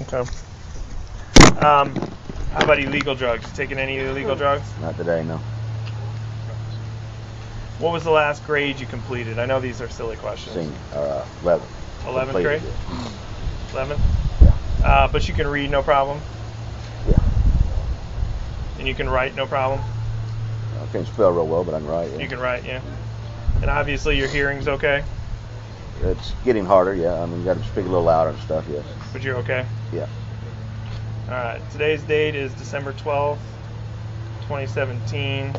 Okay. How about illegal drugs? You taking any illegal drugs? Not today, no. What was the last grade you completed? I know these are silly questions. Senior, 11th. 11th grade? 11th? Yeah. But you can read, no problem? Yeah. And you can write, no problem? I can't spell real well, but I can write, yeah. You can write, yeah. And obviously your hearing's okay? It's getting harder, yeah. I mean, you got to speak a little louder and stuff, yes. But you're okay? Yeah. All right. Today's date is December 12th, 2017.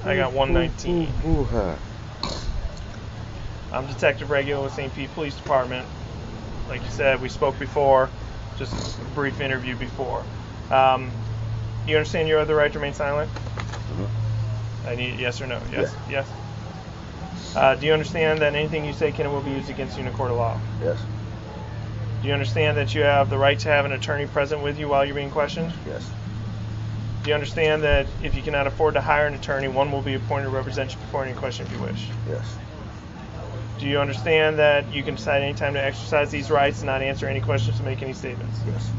I got 119. I'm Detective Regular with St. Pete Police Department. Like you said, we spoke before, just a brief interview before. You understand you have the right to remain silent? Mm-hmm. I need yes or no. Yes. Yeah. Yes. Do you understand that anything you say can and will be used against you in a court of law? Yes. Do you understand that you have the right to have an attorney present with you while you're being questioned? Yes. Do you understand that if you cannot afford to hire an attorney, one will be appointed to represent you before any question if you wish? Yes. Do you understand that you can decide any time to exercise these rights and not answer any questions or make any statements? Yes.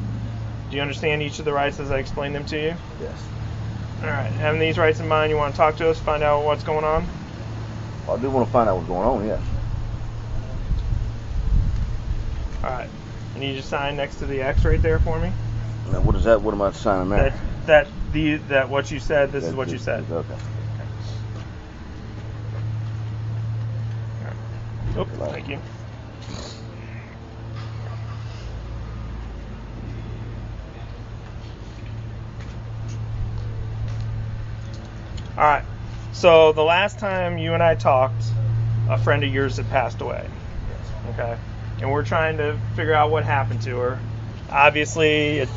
Do you understand each of the rights as I explained them to you? Yes. All right. Having these rights in mind, you want to talk to us, find out what's going on? Well, I do want to find out what's going on, yes. All right. I need you to sign next to the X right there for me. Now, what is that? What am I signing there? That what you said, this is what you said. Okay. Oh, thank you. All right. So the last time you and I talked, a friend of yours had passed away. Okay. And we're trying to figure out what happened to her. Obviously, it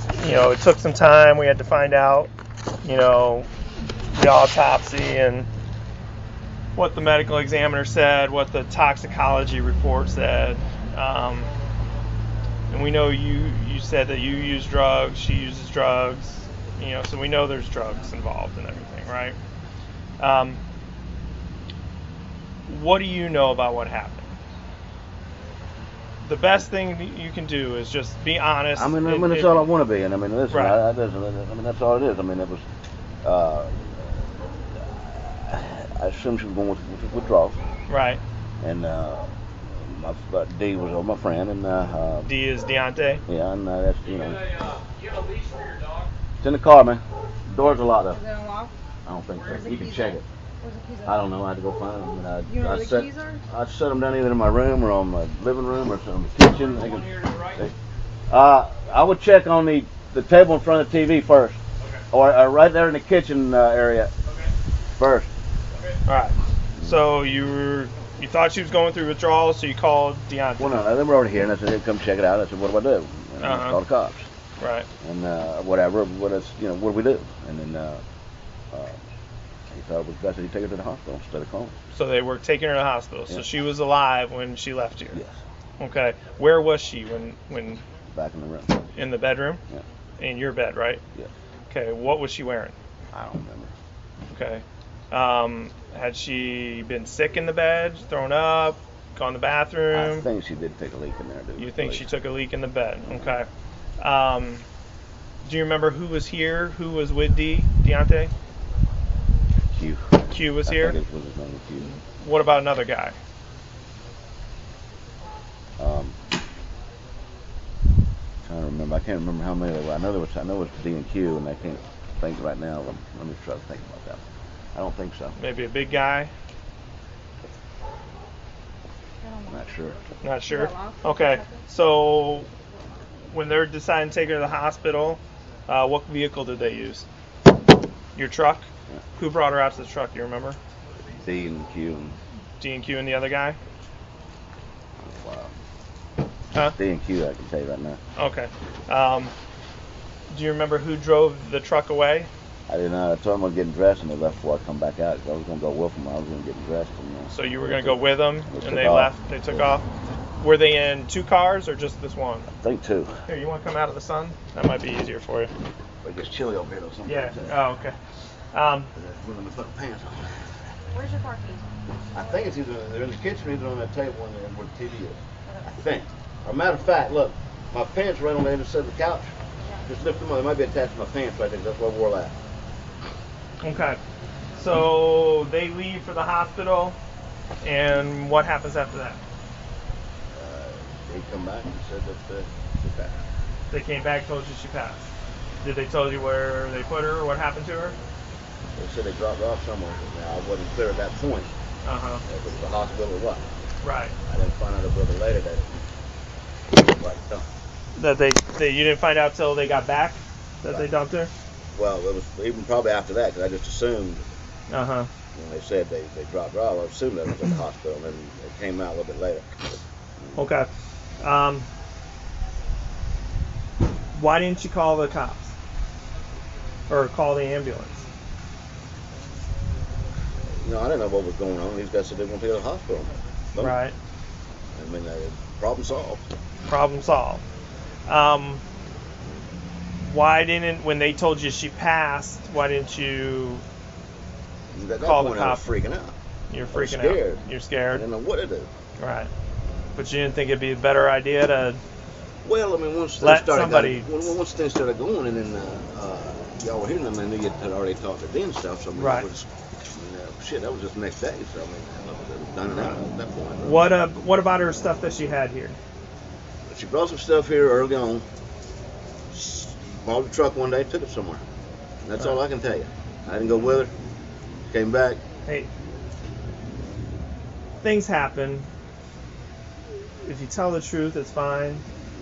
took some time. We had to find out, the autopsy and what the medical examiner said, what the toxicology report said. And we know you said that you use drugs, she uses drugs, so we know there's drugs involved and everything, right? What do you know about what happened? The best thing you can do is just be honest. I mean, that's all I want to be. And I mean, listen, right. That's all it is. I mean, it was. I assume she was going with withdrawals. Right. And D was my friend, and D is Deonte. Yeah, and that's You have a leash for your dog? It's in the car, man. The door's a lot though. Is it unlocked? I don't think so. You can check it. Where's the keys at? I don't know. I had to go find them. And You know where the keys are? I set them down either in my room or on my living room or in the kitchen. I would check on the table in front of the TV first. Okay. Or right there in the kitchen area first. Okay. All right. So you thought she was going through withdrawals, so you called Deonte. Well, no, they were already here, and I said, hey, come check it out. I said, what do I do? And I called the cops. Right. And whatever, what do we do? And then he thought it was best that he take her to the hospital instead of calling. So they were taking her to the hospital. Yeah. So she was alive when she left here. Yes. Okay. Where was she when? Back in the room. In the bedroom? Yeah. In your bed, right? Yes. Okay. What was she wearing? I don't remember. Okay. Had she been sick in the bed, thrown up, gone to the bathroom? I think she did take a leak in there. You think she took a leak in the bed? Okay. Do you remember who was here? Who was with Deonte? Q. Q was here? I think it was his name, Q. What about another guy? Trying to remember. I can't remember how many there were. I know it was D and Q, and I can't think right now. Let me try to think about that. I don't think so. Maybe a big guy? Not sure. Not sure? Okay. So when they're deciding to take her to the hospital, what vehicle did they use? Your truck? Yeah. Who brought her out to the truck? Do you remember? D and Q. D and Q and the other guy? Wow. Huh? D and Q, I can tell you right now. Okay. Do you remember who drove the truck away? I didn't know. I told them I was getting dressed, and they left before I come back out. I was going to go with them. I was going to get dressed. And, so you were going to go with them, and they off. left. They took off. Were they in two cars or just this one? I think two. Here, you want to come out of the sun? That might be easier for you. But it gets chilly over here, though. Sometimes. Yeah. Oh, okay. We're going to put pants on. Where's your car keys? I think it's either they're in the kitchen or either on that table where the TV is. I think. As a matter of fact, look, my pants right on the other side of the couch. Just lift them up. They might be attached to my pants right there. That's where I wore that. Okay. So they leave for the hospital, and what happens after that? They come back and said that she passed. They came back, told you she passed. Did they tell you where they put her or what happened to her? They said they dropped her off somewhere. Now, I wasn't clear at that point. If it was the hospital or what. Right. I didn't find out a little bit later that you didn't find out till they got back that they dumped her? Well, it was even probably after that, because I just assumed when they said they dropped her off, I assumed that it was at the hospital, and then it came out a little bit later. Okay. Why didn't you call the cops? Or call the ambulance? I didn't know what was going on. These guys said they were going to take her to the hospital. Boom. Right. I mean, problem solved. Problem solved. Why didn't, when they told you she passed, why didn't you call the cops? I was freaking out. You're freaking scared. out. You're scared. I didn't know what to do. Right. But you didn't think it'd be a better idea to Well, I mean, once things started going, and then y'all were hearing them, and they had already talked to them and stuff, so I mean, right. That was just the next day, so I mean, it was done and out at that point. What about her stuff that she had here? She brought some stuff here early on, bought the truck one day, took it somewhere. That's all I can tell you. I didn't go with her, came back. Hey, things happen. If you tell the truth, it's fine.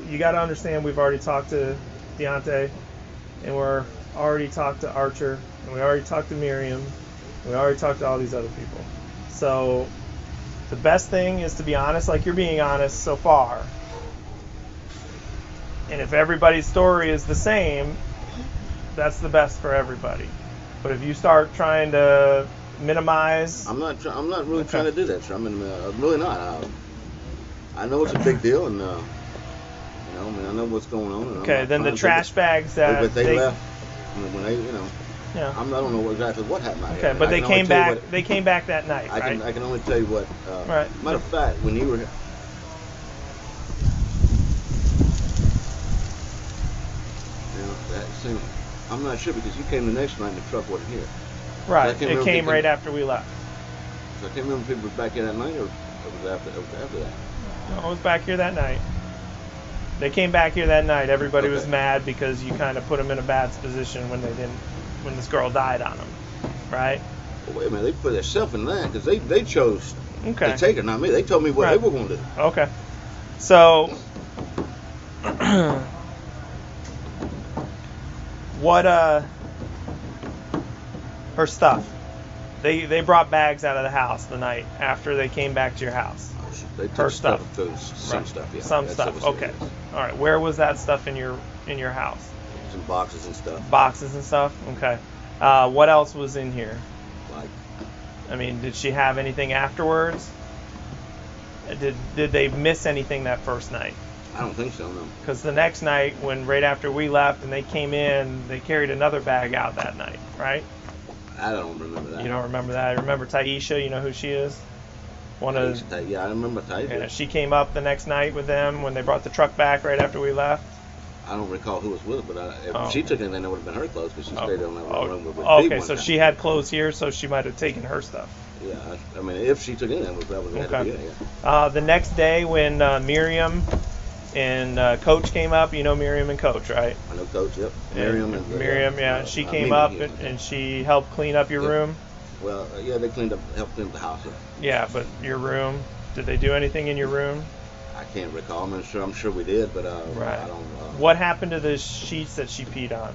You got to understand we've already talked to Deonte, and we're already talked to Archer, and we already talked to Miriam, and we already talked to all these other people. So the best thing is to be honest, like you're being honest so far. And if everybody's story is the same, that's the best for everybody. But if you start trying to minimize, I'm not really trying to do that, sir. I mean, I'm really not. I know it's a big deal, and I know what's going on. Okay, then the trash bags that they left, when they, yeah. I don't know exactly what happened. Okay, but they came back. They came back that night, right? I can only tell you what. Right. Matter of fact, when you were. I'm not sure because you came the next night and the truck wasn't here. Right. It came right after we left. So I can't remember if people were back here that night or it was after that. No, I was back here that night. They came back here that night. Everybody was mad because you kind of put them in a bad position when this girl died on them, right? Well, wait a minute. They put themselves in that because they chose to take her, not me. They told me what they were going to do. Okay. So, what her stuff? They brought bags out of the house the night after they came back to your house. They took her stuff. Some stuff, yeah. Some stuff. Okay. All right. Where was that stuff in your house? Some boxes and stuff. Boxes and stuff. Okay. What else was in here? Like. I mean, did she have anything afterwards? Did they miss anything that first night? I don't think so, no. Because the next night, right after we left and they came in, they carried another bag out that night, right? I don't remember that. You don't remember that? I remember Taisha. You know who she is? Yeah, I remember Taisha. Yeah, she came up the next night with them when they brought the truck back right after we left. I don't recall who was with her, but if she took anything, that would have been her clothes because she stayed on that room with okay, so she had clothes here, so she might have taken her stuff. Yeah, I mean, if she took anything, that would have been it, yeah. The next day when Miriam and Coach came up, you know Miriam and Coach, right? I know Coach, yep. Miriam, she came up and she helped clean up your room. Well, yeah, they helped clean up the house. Yeah, but your room, did they do anything in your room? I can't recall. I'm sure we did, but right. I don't. What happened to the sheets that she peed on?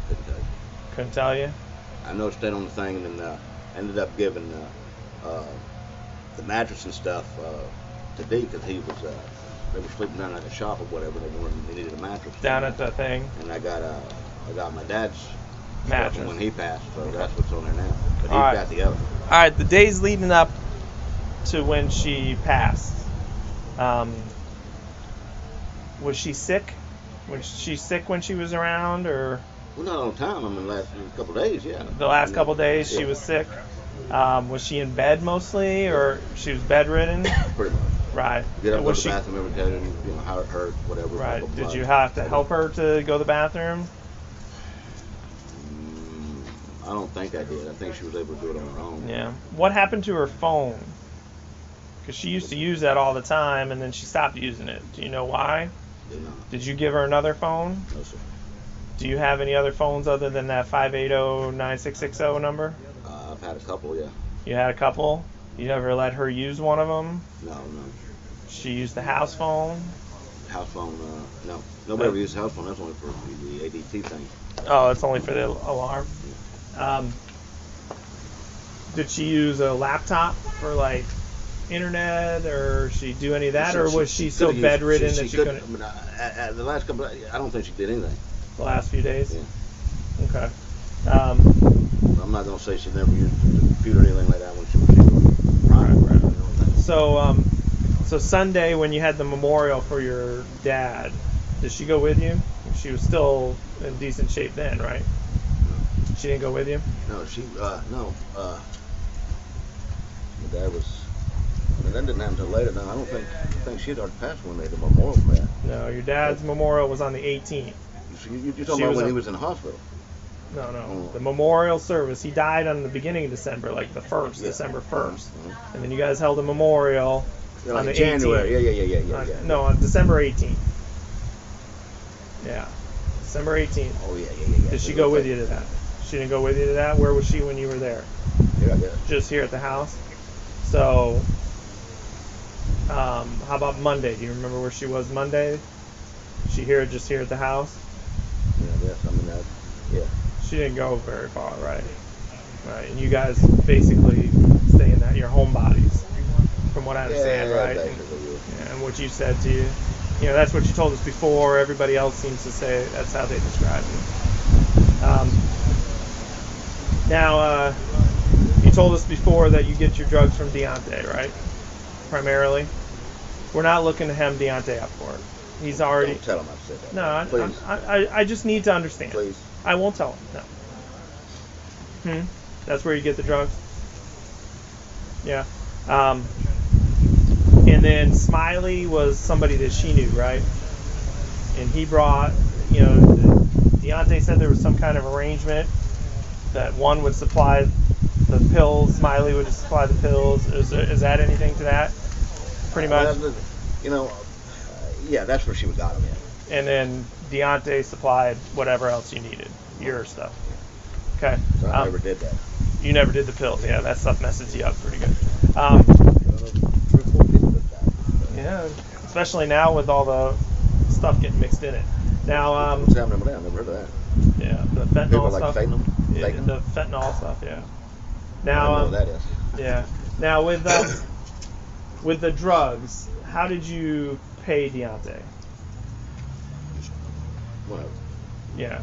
Couldn't tell you. Couldn't tell you? I know it stayed on the thing, and then ended up giving the mattress and stuff to D because he was. They were sleeping down at the shop or whatever. They needed a mattress. Down at the thing. And I got my dad's mattress when he passed, so that's what's on there now. But he got the other. All right, the days leading up to when she passed, was she sick? Was she sick when she was around, or? Well, not all the time. I mean, the last couple of days, yeah. The last couple of days, she was sick. Was she in bed mostly, or she was bedridden? Pretty much. Right. Get up, go Was to the bathroom every day, and, you know, how it hurt, whatever. Right. Blah, blah, blah. Did you have to help her to go to the bathroom? I don't think I did. I think she was able to do it on her own. Yeah. What happened to her phone? Because she used to use that all the time, and then she stopped using it. Do you know why? Did not. Did you give her another phone? No, sir. Do you have any other phones other than that 580-9660 number? I've had a couple, yeah. You had a couple? You never let her use one of them? No. She used the house phone? House phone, no. Nobody ever used the house phone. That's only for the ADT thing. Oh, it's only for the alarm? Did she use a laptop for, like, internet, or she do any of that, or was she so bedridden that she couldn't? I mean, the last couple, I don't think she did anything. The last few days? Yeah. Okay. I'm not going to say she never used the computer or anything like that when she was right. So Sunday when you had the memorial for your dad, did she go with you? She was still in decent shape then, right? No. She didn't go with you? No, no. My dad was. I mean, that didn't happen until later. No, I think she had already passed when they did the memorial for that. No, your dad's memorial was on the 18th. You're talking about when he was in the hospital. No. Oh. The memorial service. He died on the beginning of December, like the 1st, Yeah. December 1st. And then you guys held a memorial on the January. 18th. Yeah. No, on December 18th. Yeah. December 18th. Oh, yeah. Did she go with you to that? She didn't go with you to that? Where was she when you were there? Here, I guess. Just here at the house? So, how about Monday? Do you remember where she was Monday? She just here at the house? Yeah, I guess. I mean, yeah. She didn't go very far, right? Right. And you guys basically stay in your home bodies, from what I understand, right? And what you said to you. You know, that's what you told us before. Everybody else seems to say that's how they describe it. Now, you told us before that you get your drugs from Deonte, right? Primarily. We're not looking to hem Deonte up for it. He's already. Don't tell him I said that. No, please. I just need to understand. Please. I won't tell him. No. That's where you get the drugs. Yeah. And then Smiley was somebody that she knew, right? And he brought, Deonte said there was some kind of arrangement that one would supply the pills, Smiley would supply the pills. Is that anything to that? Pretty much. Yeah, that's where she got them in. And then Deonte supplied whatever else you needed, your stuff. Okay. So I never did that. You never did the pills. Yeah, that stuff messes you up pretty good. Yeah, especially now with all the stuff getting mixed in it. Now, what's happening with that? I never heard of that. Yeah, the fentanyl People stuff. Like yeah, the fentanyl stuff. Yeah. Now, I don't know what that is. Yeah. Now with the drugs, how did you pay Deonte? Whatever. Yeah.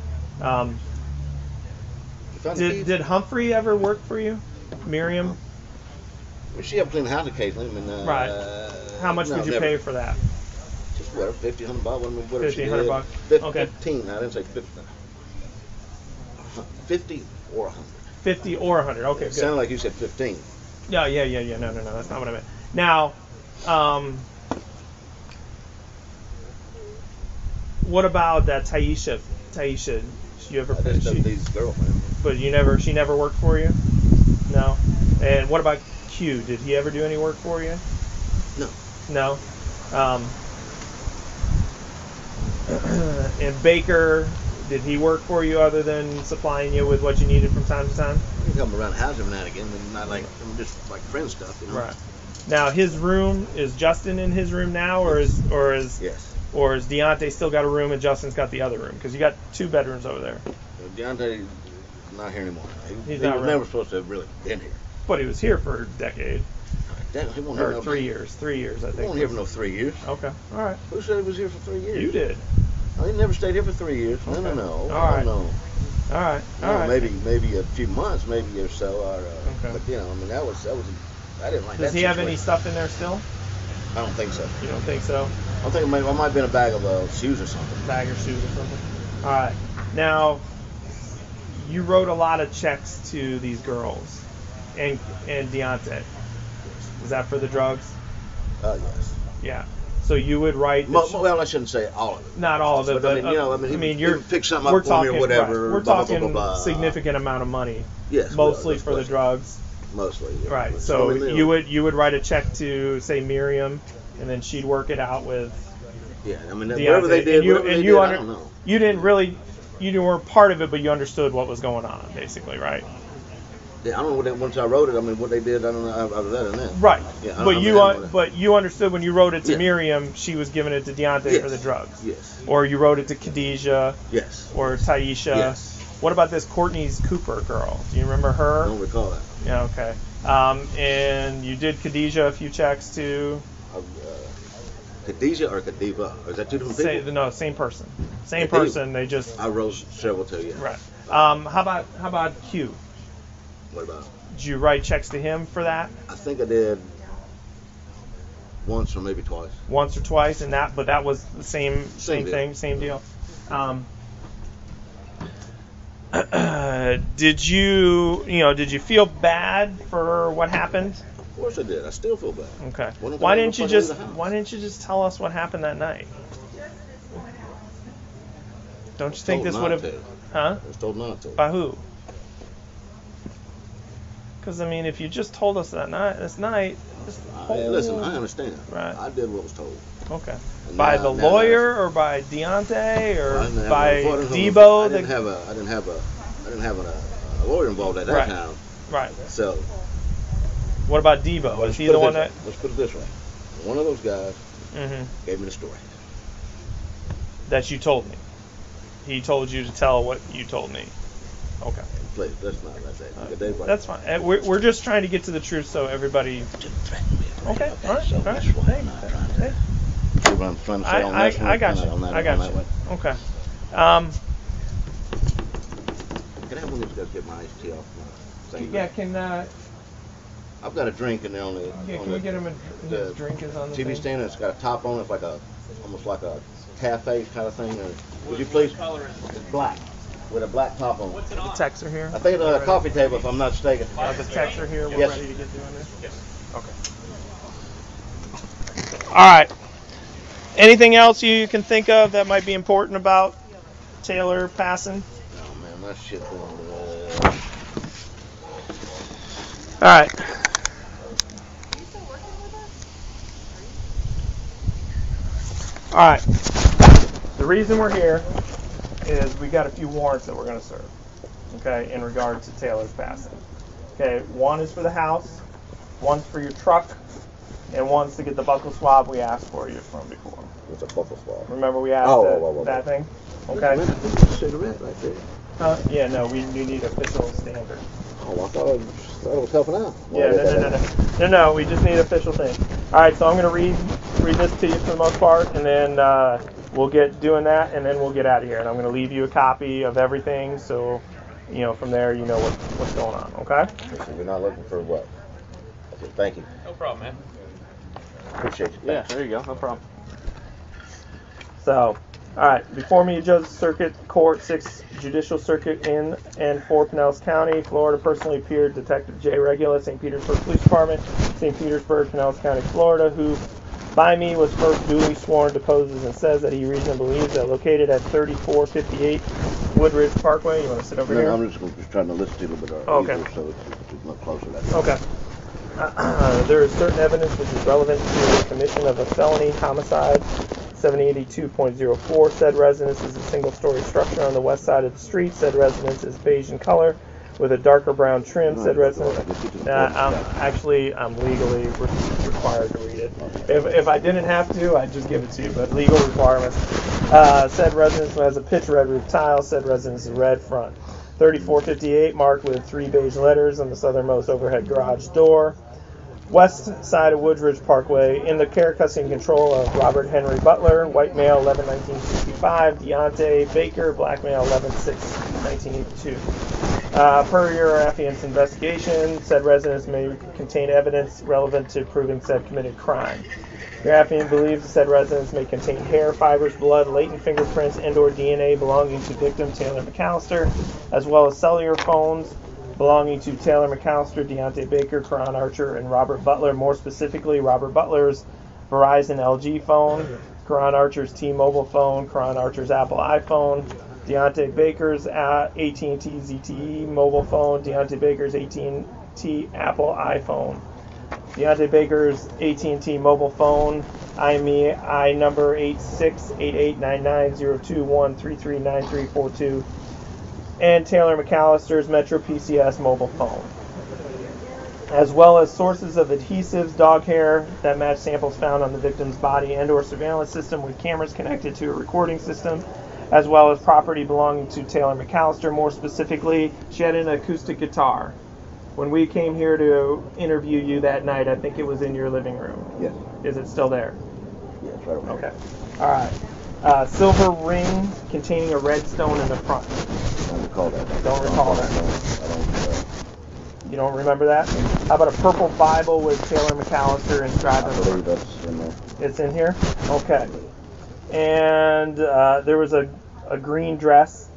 Did Humphrey ever work for you? Miriam? Well, she helped clean the house occasionally. I mean, right. How much would you pay for that? Just whatever, $50, $100. Whatever she did. $100. Okay. 15. I didn't say 50. 50 or 100. 50 or 100. Okay. It sounded like you said 15. Yeah. No. That's not what I meant. Now, what about that Taisha? You ever? These girlfriends. But she never worked for you? No. And what about Q? Did he ever do any work for you? No. No. And Baker, did he work for you other than supplying you with what you needed from time to time? He come around the house every now and again, but not like just like friend stuff, Right. Now his room, is Justin in his room now, or is yes. Or is Deonte still got a room and Justin's got the other room? Because you got 2 bedrooms over there. Deonte's not here anymore. He was never supposed to have really been here. But he was here for a decade. He won't or 3 years. 3 years, I think. He won't here for no 3 years. Okay. All right. Who said he was here for 3 years? You did. Oh, he never stayed here for 3 years. Okay. No. All right. No. All right. Maybe a few months, maybe or so. Okay. But I mean, that was. I didn't like that. Does he have any stuff in there still? I don't think so. You don't think so? I think it might have been a bag of shoes or something. Bag of shoes or something. All right. Now, you wrote a lot of checks to these girls and Deonte. Is that for the drugs? Yes. Yeah. So you would write. Well, I shouldn't say all of it. Not all of it, but he would pick something we're up for talking, me or whatever. Right. We're blah, talking blah, blah, blah. significant amount of money. Yes. Mostly for the drugs. Mostly. Yeah. Right. So you would write a check to say Miriam, and then she'd work it out with. Yeah. I mean, Deonte. whatever they did, I don't know. You didn't really, you weren't part of it, but you understood what was going on, basically, right? Yeah, I don't know what once I wrote it. I mean, what they did, I don't know. Other than that. Right. Yeah, but you understood when you wrote it to Miriam, she was giving it to Deonte for the drugs. Yes. Or you wrote it to Khadijah. Yes. Or Taisha. Yes. What about this Courtney's Cooper girl? Do you remember her? I don't recall that. Yeah. Okay. And you did Khadijah a few checks to. Khadijah or Khadiva? Is that two different people? No, same person. Same person. They just. I wrote several to you. Right. How about Q? What about? Did you write checks to him for that? I think I did once or maybe twice. Once or twice, but that was the same thing, same deal. Did you feel bad for what happened? Of course I did. I still feel bad. Okay. Why didn't you just tell us what happened that night? Don't you think this would have? Huh? I was told not to. By who? Because, I mean, if you just told us this night. Listen, I understand. Right. I did what was told. Okay. By the lawyer or by Deonte or by Debo? I didn't have a lawyer involved at that time. Right. So. What about Debo? Was he the one that? Let's put it this way. One of those guys gave me the story. That you told me. He told you to tell what you told me. Okay. Please, that's not that. That's fine. We're just trying to get to the truth so everybody. Okay. All right. Hey. I'm trying to say on this one. I got you. I got you. Okay. Can I have one of these guys get my iced tea off my thing? Yeah. Can. I've got a drink in there on the. Yeah. Can we get him his drink is on the TV stand? It's got a top on it. It's almost like a cafe kind of thing. Would you please? It's black. With a black top on it. The techs are here? I think it's on a coffee table, if I'm not mistaken. The techs are here? We're yes. Ready to get doing this? Yes. Okay. All right. Anything else you can think of that might be important about Taylor passing? Oh, man, that shit going All right. All right. The reason we're here is we got a few warrants that we're going to serve, okay, in regard to Taylor's passing. Okay, one is for the house, one's for your truck, and one's to get the buckle swab we asked for you from before. What's a buckle swab? Remember we asked that thing? Okay. That's a cigarette right there. Yeah, no, we need official standard. Oh, I thought it was helping out. No, we just need official thing. All right, so I'm going to read this to you for the most part, and then we'll get doing that, and then we'll get out of here. And I'm going to leave you a copy of everything, so from there you know what's going on. Okay? So you're not looking for what? Okay, thank you. No problem, man. Appreciate you. Yeah, there you go. No problem. So, all right. Before me, Judge Circuit Court, 6th Judicial Circuit in and for Pinellas County, Florida. Personally appeared Detective J. Regula, St. Petersburg Police Department, St. Petersburg, Pinellas County, Florida, who by me was first duly sworn, deposes and says that he reasonably believes that located at 3458 Woodridge Parkway. You want to sit over here? I'm just trying to listen to you a little bit. Okay. So it's much closer. Okay. There is certain evidence which is relevant to the commission of a felony homicide. 782.04. Said residence is a single-story structure on the west side of the street. Said residence is beige in color with a darker brown trim. Said residence. I'm legally required to read it. If I didn't have to, I'd just give it to you. But legal requirements. Said residence has a pitch red roof tile. Said residence is red front. 3458 marked with 3 beige letters on the southernmost overhead garage door. West side of Woodridge Parkway, in the care, custody, and control of Robert Henry Butler, white male, 11/1965, Deonte Baker, black male, 11/6/1982. Per your affiant's investigation, said residence may contain evidence relevant to proving said committed crime. Your affiant believes the said residence may contain hair, fibers, blood, latent fingerprints, and/or DNA belonging to victim Taylor McAllister, as well as cellular phones belonging to Taylor McAllister, Deonte Baker, Karan Archer, and Robert Butler. More specifically, Robert Butler's Verizon LG phone, Karan Archer's T-Mobile phone, Karan Archer's Apple iPhone, Deonte Baker's AT&T ZTE mobile phone, Deonte Baker's AT&T Apple iPhone, Deonte Baker's AT&T mobile phone, IMEI number 8688990213393342, and Taylor McAllister's Metro PCS mobile phone, as well as sources of adhesives, dog hair that match samples found on the victim's body and or surveillance system with cameras connected to a recording system, as well as property belonging to Taylor McAllister. More specifically, she had an acoustic guitar. When we came here to interview you that night, I think it was in your living room. Yes. Is it still there? Yes, right over Okay. All right. Silver ring containing a red stone in the front. I don't recall that. Don't recall that. I don't. You don't remember that? How about a purple Bible with Taylor McAllister inscribed? I believe that's in there. It's in here? Okay. And there was a green dress.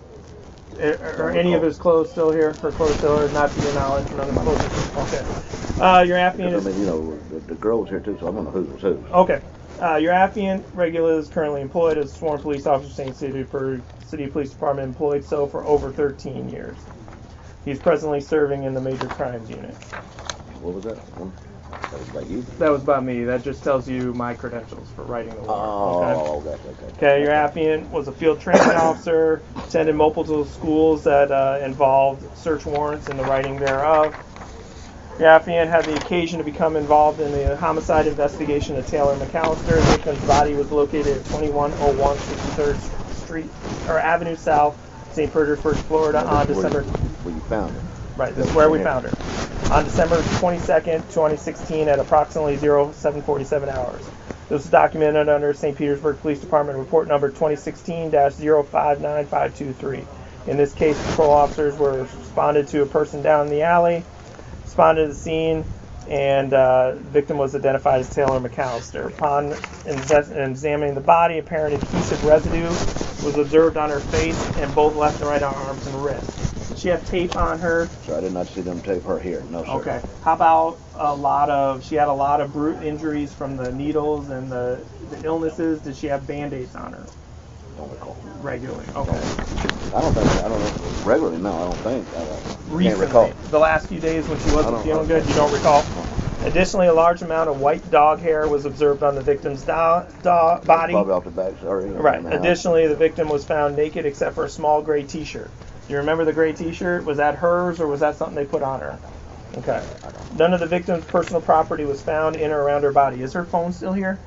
Are any of his clothes still here? Her clothes still here? Not to your knowledge? None of the clothes? Okay. Your affiant is... I mean, the girl's here too, so I don't know who was who. Okay. Your affiant regular is currently employed as a sworn police officer, St. City Police Department, employed so for over 13 years. He's presently serving in the Major Crimes Unit. What was that? That was about you? That was about me. That just tells you my credentials for writing the warrant. Oh, okay. Okay, your affiant was a field training officer, attended multiple schools that involved search warrants and the writing thereof. Your affiant had the occasion to become involved in the homicide investigation of Taylor McAllister. The victim's body was located at 2101 63rd Street or Avenue South, St. Petersburg, Florida, on December. Where you found her. Right, this is where we found her. On December 22nd, 2016, at approximately 0747 hours. This was documented under St. Petersburg Police Department report number 2016-059523. In this case, patrol officers were responded to a person down the alley, responded to the scene, and the victim was identified as Taylor McAllister. Upon examining the body, apparent adhesive residue was observed on her face and both left and right arms and wrists. Did she have tape on her? So I did not see them tape her here. No, sir. Okay. How about she had a lot of injuries from the needles and the illnesses. Did she have Band-Aids on her? Don't recall. Regularly. Okay. I don't know. Regularly, no, I don't think. I can't recall. The last few days when she wasn't feeling good, you don't recall? Additionally, a large amount of white dog hair was observed on the victim's body. Probably off the back. Right. Additionally, the victim was found naked except for a small gray T-shirt. Do you remember the gray T-shirt? Was that hers or was that something they put on her? Okay. None of the victim's personal property was found in or around her body. Is her phone still here?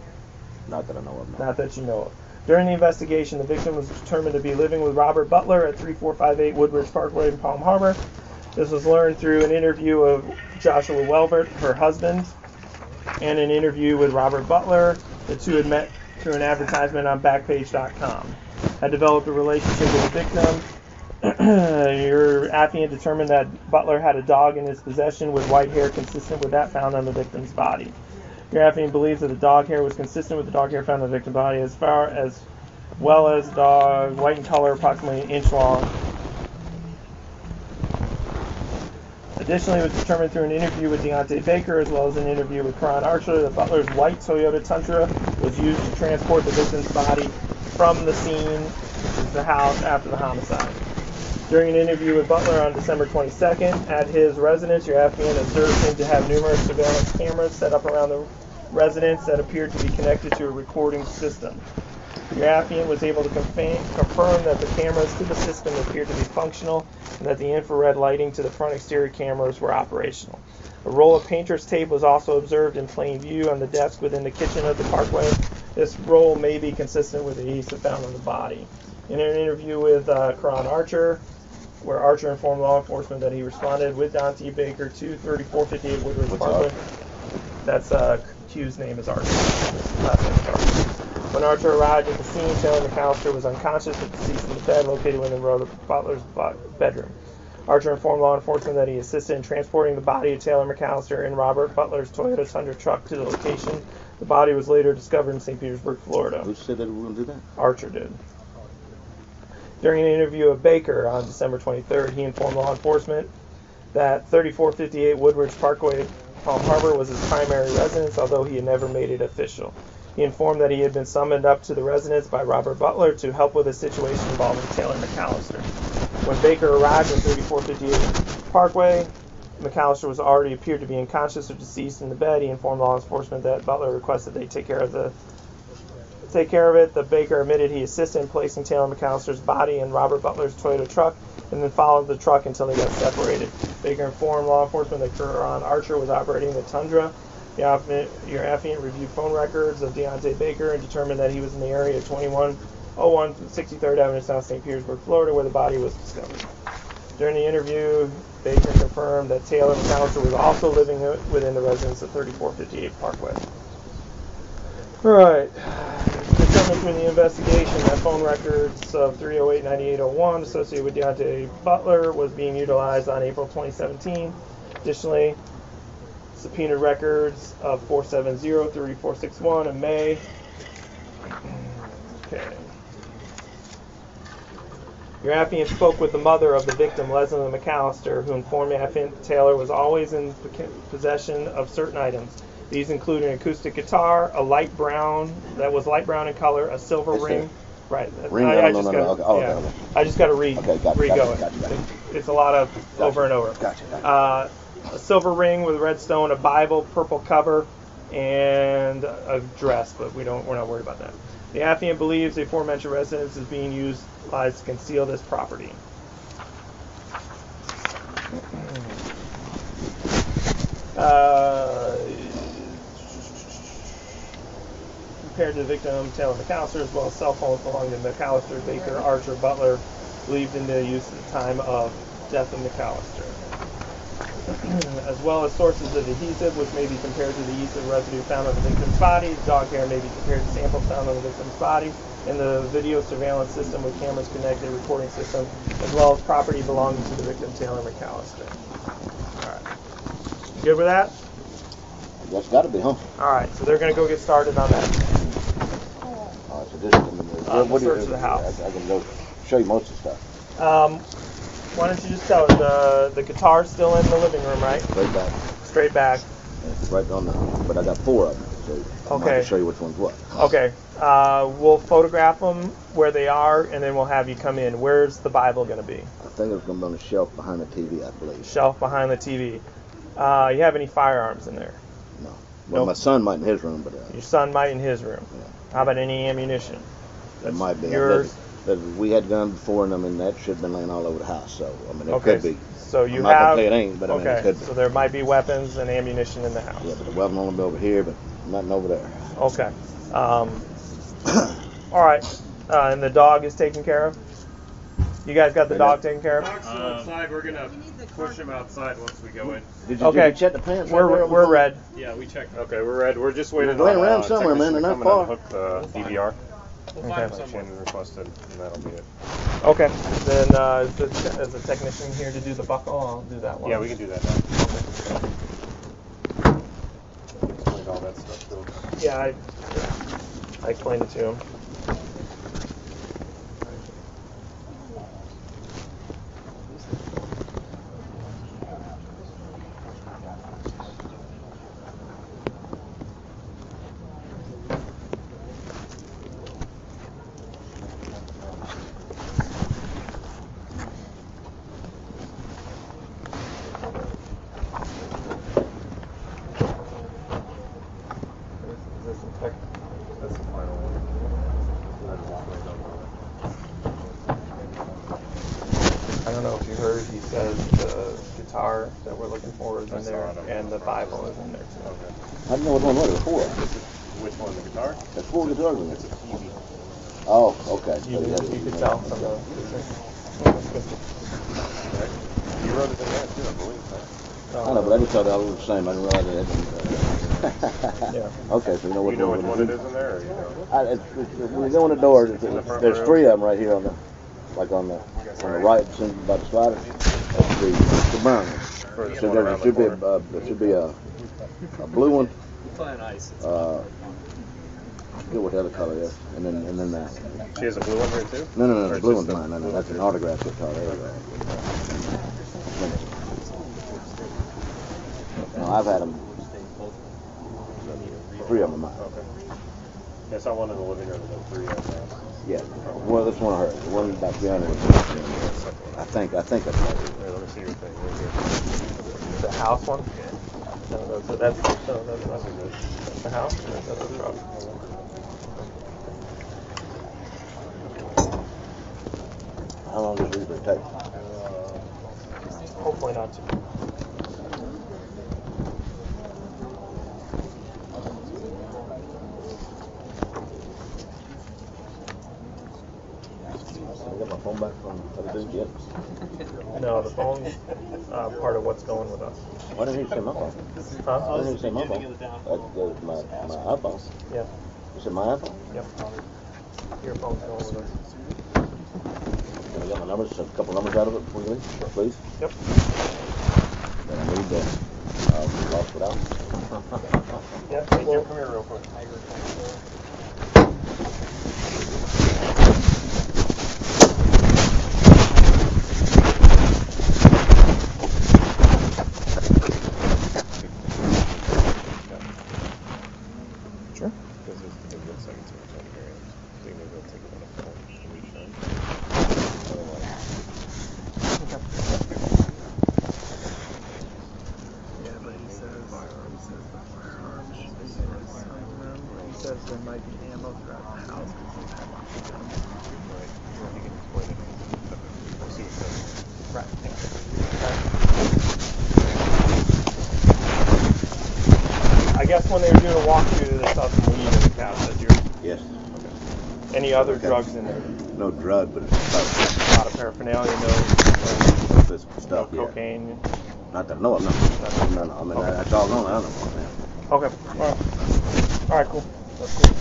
Not that I know of. No. Not that you know of. During the investigation, the victim was determined to be living with Robert Butler at 3458 Woodbridge Parkway in Palm Harbor. This was learned through an interview of Joshua Welbert, her husband, and an interview with Robert Butler. The two had met through an advertisement on Backpage.com. Had developed a relationship with the victim. Your affiant determined that Butler had a dog in his possession with white hair consistent with that found on the victim's body. Your affiant believes that the dog hair was consistent with the dog hair found on the victim's body as well as dog white in color, approximately an inch long. Additionally, it was determined through an interview with Deonte Baker as well as an interview with Karan Archer that Butler's white Toyota Tundra was used to transport the victim's body from the scene to the house after the homicide. During an interview with Butler on December 22nd at his residence, your affiant observed him to have numerous surveillance cameras set up around the residence that appeared to be connected to a recording system. Your affiant was able to confirm that the cameras to the system appeared to be functional and that the infrared lighting to the front exterior cameras were operational. A roll of painter's tape was also observed in plain view on the desk within the kitchen of the Parkway. This roll may be consistent with the adhesive found on the body. In an interview with Karan Archer, where Archer informed law enforcement that he responded with Deonte Baker to 3458 Woodridge Parkway. That's Q's name is Archer. Last name is Archer. When Archer arrived at the scene, Taylor McAllister was unconscious with deceased in the bed located within Butler's bedroom. Archer informed law enforcement that he assisted in transporting the body of Taylor McAllister in Robert Butler's Toyota Tundra truck to the location. The body was later discovered in St. Petersburg, Florida. Who said that we were going to do that? Archer did. During an interview of Baker on December 23rd, he informed law enforcement that 3458 Woodridge Parkway, Palm Harbor, was his primary residence, although he had never made it official. He informed that he had been summoned up to the residence by Robert Butler to help with a situation involving Taylor McAllister. When Baker arrived on 3458 Parkway, McAllister was already appeared to be unconscious or deceased in the bed. He informed law enforcement that Butler requested they take care of it. The Baker admitted he assisted in placing Taylor McAllister's body in Robert Butler's Toyota truck and then followed the truck until they got separated. Baker informed law enforcement that Ron Archer was operating the Tundra. Your affiant reviewed phone records of Deonte Baker and determined that he was in the area of 2101 63rd Avenue, South St. Petersburg, Florida, where the body was discovered. During the interview, Baker confirmed that Taylor McAllister was also living within the residence of 3458 Parkway. All right. Determined through the investigation that phone records of 308-9801 associated with Deonte Butler was being utilized on April 2017. Additionally, subpoenaed records of 470-3461 in May. Okay. Your affiant spoke with the mother of the victim, Leslie McAllister, who informed the affiant Taylor was always in possession of certain items. These include an acoustic guitar, a light brown that was light brown in color, a silver ring. Right. Ring. I just got to read. Okay, go. Gotcha. It's a lot of over and over. Gotcha. A silver ring with a red stone, a Bible, purple cover, and a dress, but we're not worried about that. The affiant believes the aforementioned residence is being used to conceal this property. Compared to the victim, Taylor McAllister, as well as cell phones belonging to McAllister, Baker, Archer, Butler, believed in the use at the time of death of McAllister. As well as sources of adhesive, which may be compared to the adhesive residue found on the victim's body. Dog hair may be compared to samples found on the victim's body. And the video surveillance system with cameras connected, recording system, as well as property belonging to the victim, Taylor McAllister. All right. Good with that? That's got to be, huh? All right. So they're going to go get started on that. All right. So this the search of the house. I can go show you most of the stuff. Why don't you just tell us, the guitar's still in the living room, right? Straight back. It's right on the, but I got 4 of them, so I can show you which one's what. Okay. We'll photograph them where they are, and then we'll have you come in. Where's the Bible going to be? I think it's going to be on the shelf behind the TV, I believe. Shelf behind the TV. You have any firearms in there? No. Well, my son might in his room, but... Your son might in his room. Yeah. How about any ammunition? It might be. Yours? We had guns before, and I mean, that should have been laying all over the house, so, I mean, it could be. So you I'm not have... going to say it ain't, but I mean, it could be. So there might be weapons and ammunition in the house. Yeah, but the weapon only be over here, but nothing over there. Okay. All right. And the dog is taken care of? You guys got the dog taken care of? Dog's still outside. We're going to push him outside once we go in. Did you check the pants? We're red. Yeah, we checked. Okay, we're red. We're just waiting. They're laying around somewhere, man. They're not far. Hook the DVR. We'll find him Shannon requested, and that'll be it. Okay. Then is the technician here to do the buckle? I'll do that one. Yeah, we can do that now. Okay. Explained all that stuff to him. Yeah, I explained it to him. That's the final one. I don't know if you heard, he says the guitar that we're looking for is in there, and the Bible is in there too. Okay. I don't know which one was. There's 4. Which one, the guitar? There's 4 guitars in It's a there. TV. Oh, okay. You could tell from the You wrote it in there too, I believe. I know, but I just thought all was the same. I didn't realize it had Yeah. Okay, so you know what You know which one it is in there? Or you know? When you go in the door, there's 3 of them right here on the right, by the slider. That's the brown one. So there should be a blue one. I forget what the other color is, and then that. She has a blue one here too? No, the blue one's mine. No, that's an autograph guitar. There we go. No, I've had them. 3 of them are mine. Okay. There's not one in the living room, there's 3 in the house. Yeah. Well, that's one I heard. The one back behind it. I think that's right. Here, let me see your thing right here. The house one? Yeah. No, that's the house? That's the truck. How long does it usually take? Hopefully not too. I got my phone back from other dude yet. No, the phone's part of what's going with us. Why didn't he say my phone? Huh? Why didn't he say my phone? My iPhone. Yeah. You said my iPhone? Yep. Your phone's going with us. Can I get my numbers, a couple numbers out of it before you leave, please? Yep. Then I need to lost it out. Yep. Thank you. Come here real quick. Sure. Because it looks like it's going to take it on a phone and reach them. Yeah, but he says the firearms. He says there might be ammo throughout the house because he's had lots of guns. Right. Well, he can explain it. We'll see what's happening. Right. I guess when they were doing a walkthrough, they saw some weed in the cabinet. Yes. Okay. Any other drugs in there? No drug, but it's stuff. A lot of paraphernalia, Physical no stuff, yeah. cocaine. Not that I know of, no. No. I mean, that's all known. I don't know about that. Okay. All right, cool. That's cool.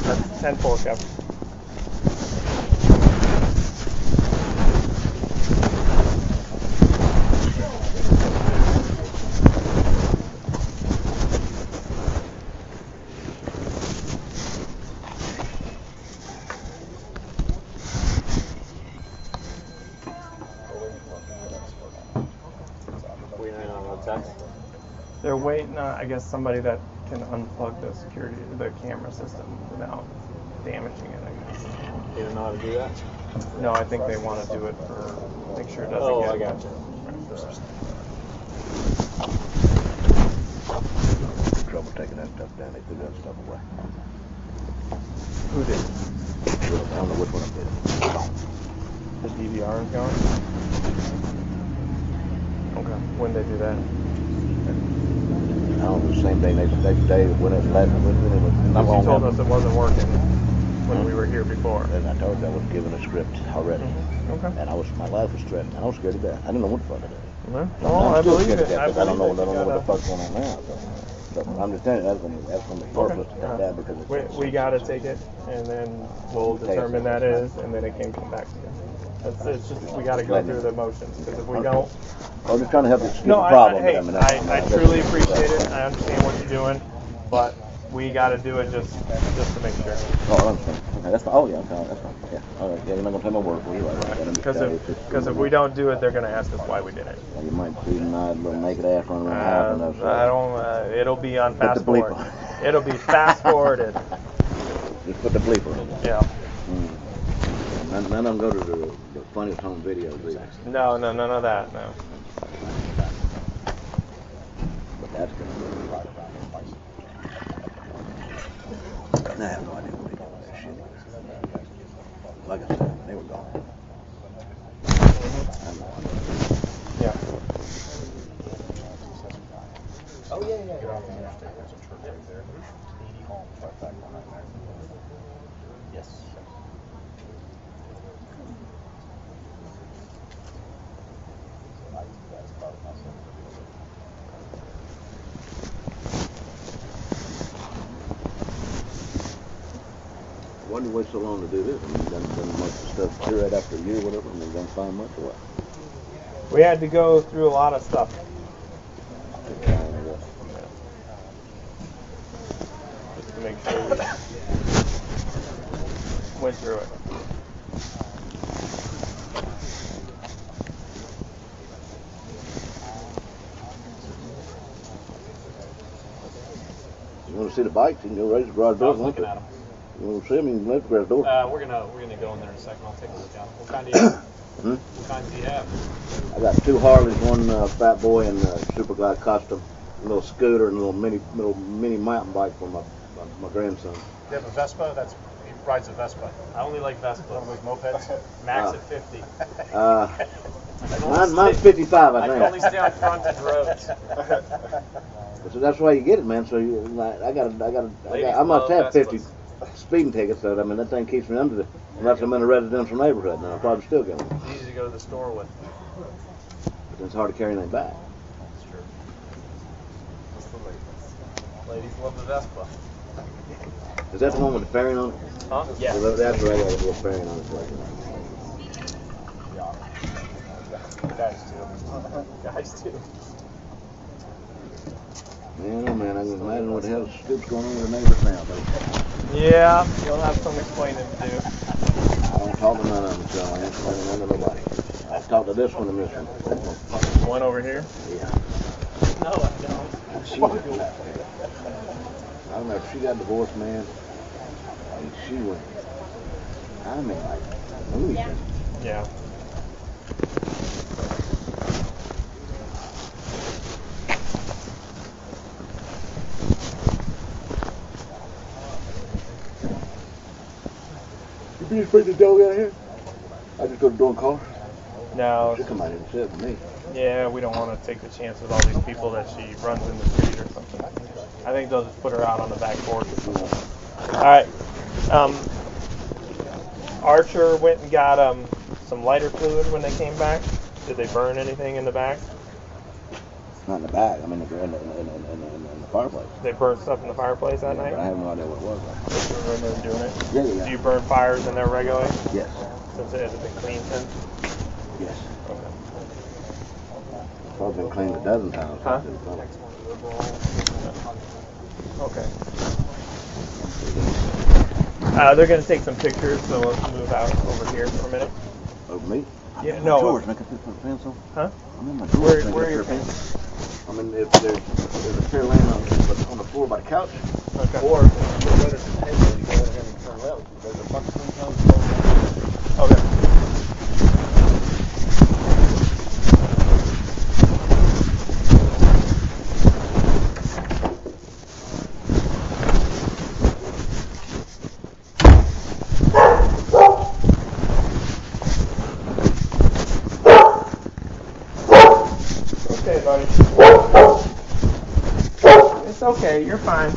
That's 10-4, Kevin. They're waiting on, I guess, somebody that can unplug the camera system without damaging it, I guess. You don't know how to do that? No, I think they want to do it for, make sure it doesn't Oh, get... I got you. Trouble taking that stuff down. They threw that stuff away. Who did? I don't know which one I did. The DVR is going? Okay. When they do that? I don't know, the same day, next day, when it left, when it was not long You told after. us it wasn't working when we were here before. And I told you I was given a script already. Okay. And my life was threatened. I was scared to death. I didn't know what the fuck to do. Oh, I believe it. I don't know what the fuck's going on now. So I'm just telling you, that's going to be purpose to take that because it's... We got to take it, and then we'll determine that is, and then it can come back to you. It's just, we got to go through the motions, because if we don't... I was just trying to help you skip No, the problem. I truly appreciate it. I understand what you're doing, but we got to do it just to make sure. Oh, I understand. Okay, that's fine. Oh, yeah, okay, that's fine. Yeah, all right. Yeah, you're not going to take my word for you. Because if we don't do it, they're going to ask us why we did it. You might see my little naked ass running around the house. I don't. It'll be on fast forward. It'll be fast forwarded. Just put the bleeper in. Yeah. None of them go to the funniest home videos either. No, none of that. No. But that's going to be right. I have no idea what they did with that shit. Like I said, they were gone. I have no idea. Yeah. Oh, yeah. Get off the interstate. There's a church right there. 80 homes right back behind there. Yes. Why did you wait so long to do this? I mean, done much of stuff here right after a year or whatever, and they done find much or what? We had to go through a lot of stuff. Just to make sure we went through it. You want to see the bikes? You can go raise the garage I door. was looking at them. You want to see them? You can raise the garage door. We're gonna go in there in a second. I'll take a look at them. What kind do you have? What kind do you have? I got 2 Harleys, one Fat Boy and Super Glide Custom, a little scooter and a little mini mountain bike for my grandson. You have a Vespa? He rides a Vespa. I only like Vespa. One of those mopeds? Max at 50. Mine's 55, I I think. can only stay on frontage roads. So that's why you get it, man. So I must have 50 speeding tickets. So I mean, that thing keeps me under unless I'm in a residential neighborhood. Now I'll probably still get them. It's easy to go to the store with. But it's hard to carry anything back. That's true. Ladies love the Vespa. Is that the one with the fairing on it? Huh? Yeah. Well, that's right. I got a little fairing on it. Guys too. Man, oh man, I can imagine what the hell scoop's going on with the neighbors now, buddy. Yeah, you'll have some explaining to do. I don't talk to none of them, so I ain't explaining none to nobody. I talk to this one and this one. One over here? Yeah. No, I don't. She was good. I don't know if she got divorced, man. And she went. I mean, like, movie thing. Yeah. You being afraid to dog out here? I just go to the door and call her. No. She'll come out here and sit with me. Yeah, we don't want to take the chance with all these people that she runs in the street or something. I think they'll just put her out on the back porch or something. All right. Archer went and got some lighter fluid when they came back. Did they burn anything in the back? Not in the back. I mean, in the fireplace. They burned stuff in the fireplace that night? But I have no idea what it was. Do you remember them doing it? Yeah. Do you burn fires in there regularly? Yes. Since it has been clean since? Yes. Okay. Probably been cleaned a dozen times. Huh? Okay. They're going to take some pictures, so let's move out over here for a minute. Over me? Yeah, no. George, man, can I put my pants on? Huh? I'm in my Where drawers. are your pants? I mean, if there's a chair laying on the floor by the couch. Okay. Or if you're better than table, you go in here and turn around. There's a bucket sometimes. Okay. Okay, buddy. It's okay, you're fine.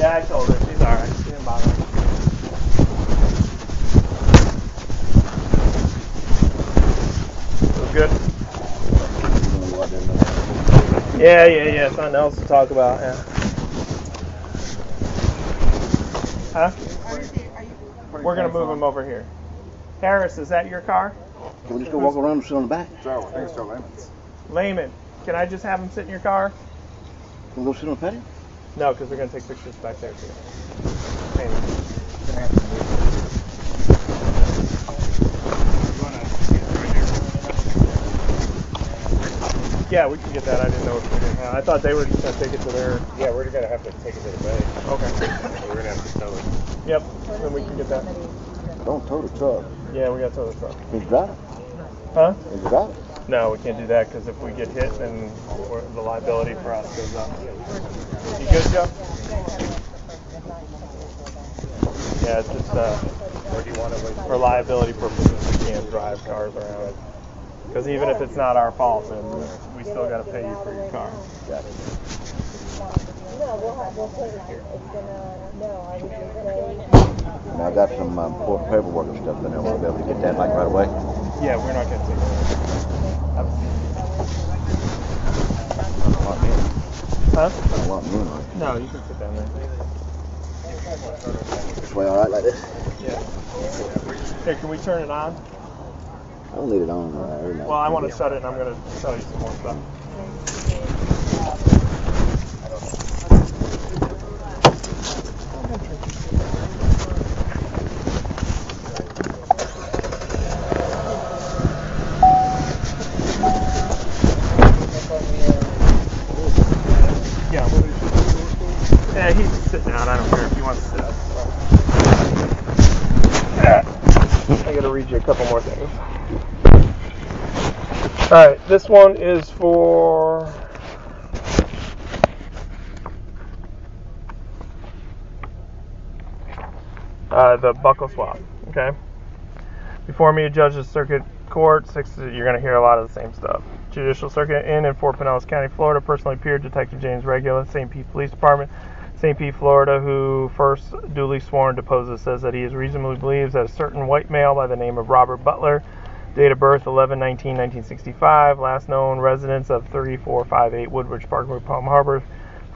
Yeah, I told her. She's alright. She didn't bother me. Good? Yeah. Something else to talk about, yeah. Huh? We're going to move him over here. Harris, is that your car? Can we just go walk around and sit on the back? Joe, I think it's Joe Lehman's. Layman, can I just have him sit in your car? Can we go sit on the patio? No, because we're going to take pictures back there too. Hey. Yeah, we can get that. I didn't know if we didn't have. I thought they were just going to take it to their. Yeah, we're going to have to take it to the bay. Okay. We're going to have to tow it. Yep, then we can get that. Don't tow the truck. Yeah, we got to tow the truck. Can you drive it? Huh? Can you drive it? No, we can't do that because if we get hit, then the liability for us goes up. You good, Joe? Yeah, it's just Or do you want to wait? for liability purposes, we can't drive cars around. Because even if it's not our fault, then we still got to pay you for your car. Got it. And I got some important paperwork and stuff in there. We'll be able to get that like right away. Yeah, we're not going to take it. Have a seat. Huh? No, you can sit down there. This way all right like this? Yeah. Here, can we turn it on? I don't need it on right now. Well, I want to shut it, and I'm going to show you some more stuff. I gotta read you a couple more things. Alright, this one is for the buckle swab. Okay. Before me, a judge of circuit court. You're going to hear a lot of the same stuff. Judicial Circuit in and Fort Pinellas County, Florida. Personally appeared Detective James Regula, St. Pete Police Department, St. Pete, Florida, who first duly sworn deposes, says that he is reasonably believes that a certain white male by the name of Robert Butler, date of birth 11/19/1965, last known residence of 3458 Woodbridge Parkway, Palm Harbor,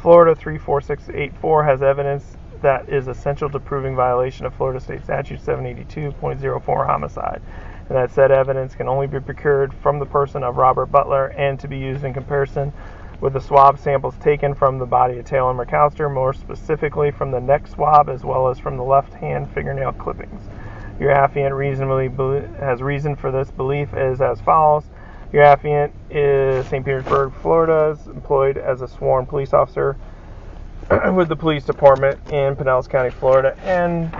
Florida 34684, has evidence that is essential to proving violation of Florida State Statute 782.04 homicide, and that said evidence can only be procured from the person of Robert Butler and to be used in comparison with the swab samples taken from the body of Taylor McAllister, more specifically from the neck swab as well as from the left hand fingernail clippings. Your affiant has reason for this belief is as follows. Your affiant is St. Petersburg, Florida, is employed as a sworn police officer with the police department in Pinellas County, Florida, and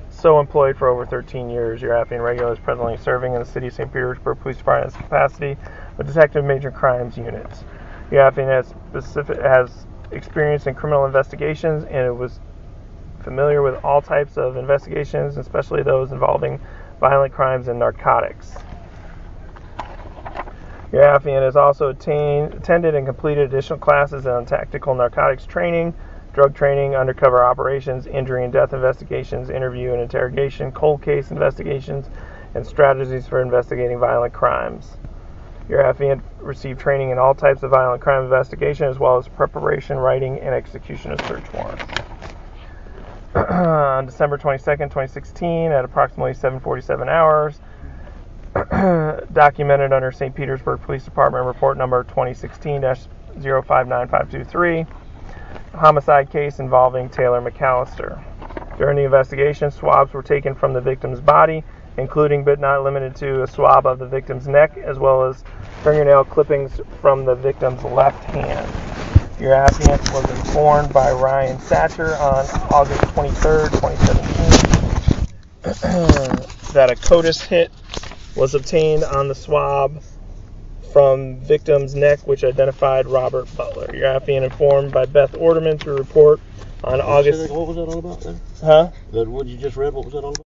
so employed for over 13 years. Your affiant Regula is presently serving in the city of St. Petersburg Police Department's capacity with Detective Major Crimes Units. Your affiant has experience in criminal investigations and it was familiar with all types of investigations, especially those involving violent crimes and narcotics. Your affiant has also attended and completed additional classes on tactical narcotics training, drug training, undercover operations, injury and death investigations, interview and interrogation, cold case investigations, and strategies for investigating violent crimes. Your affiant received training in all types of violent crime investigation, as well as preparation, writing, and execution of search warrants. On December 22nd, 2016, at approximately 7:47 hours, documented under St. Petersburg Police Department report number 2016-059523, homicide case involving Taylor McAllister. During the investigation, swabs were taken from the victim's body, including but not limited to a swab of the victim's neck, as well as fingernail clippings from the victim's left hand. Your affiant was informed by Ryan Satcher on August 23rd, 2017, that a CODIS hit was obtained on the swab from victim's neck, which identified Robert Butler. Your affiant informed by Beth Orderman through report on August... What was that all about then? Huh? What you just read, what was that all about?